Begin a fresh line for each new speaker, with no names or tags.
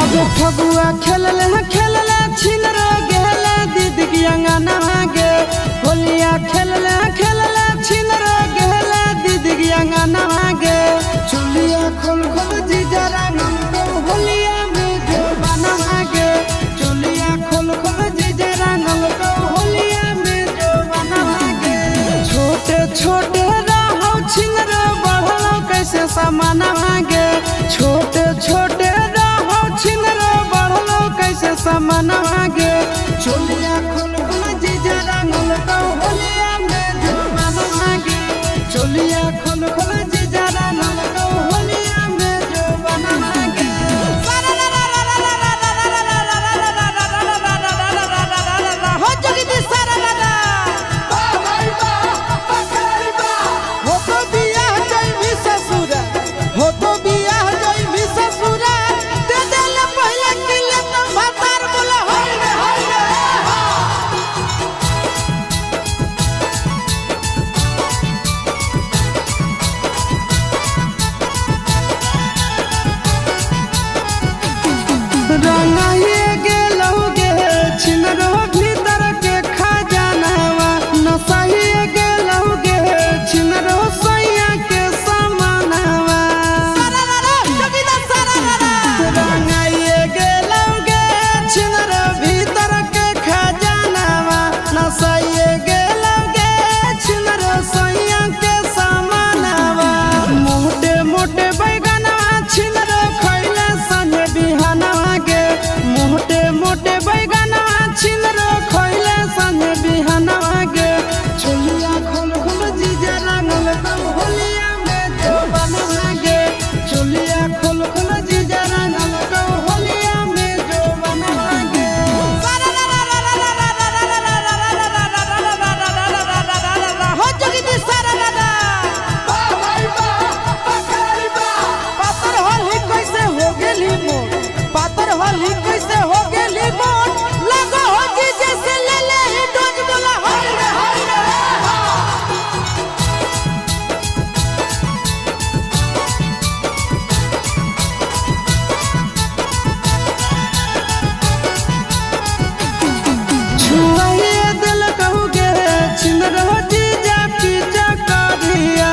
आगे फगुआ खेलले छिनरो गेले दीदी अंगना गे होलिया खेलले छिनरो गेले दीदी अंगना गे चुलिया खोल खोल जीजा रंगल को होलिया में जो बना गे चुलिया खोल खोल जीजा रंगल को होलिया में जो बना गे छोटे छोटे रहो छिनरो बढ़लो कैसे सामान गे छोटे छोटे रहो छिनरो बढ़लो कैसे सामान गे चुलिया खोल खोल जीजा रंगल को होलिया में जो बना गे चुलिया खोल खोल जीजा रंगल को होलिया में जो बना गे हो जगदीश सारा हो तो बियाह जइबी ससुर हो तो बियाह जइबी ससुर दे देले पहले किले तो भतार बोला होय रे रंगाइए गेलौ गे छिनरो भीतर के खजानावा नसाइए गेलौ गे छिनरो सैया के समानावा रंगाइए गेलौ गे छिनरो भीतर के खजानावा नसाइए गेलौ गे छिनरो सैया के समानावा मोटे मोटे बैगनवा छिनरो खइले संगे बिहानवा गे मोटे मोटे बैगनवा छिनरो खइले संगे बिहानवा गे चुलिया खोल खोल जीजा रंगल को होलिया में जो बनवा गे चुलिया खोल खोल जीजा रंगल को होलिया में जो बनवा गे हो जगदीश सारा पातर होली कैसे हो गेली मोर पातर होली कैसे हो गेली मोर लगा हो जी जैसे ले ले ही डोज बोला होय रे छुआइए दिल कहू गे छिनरो जीजा पीछा करिया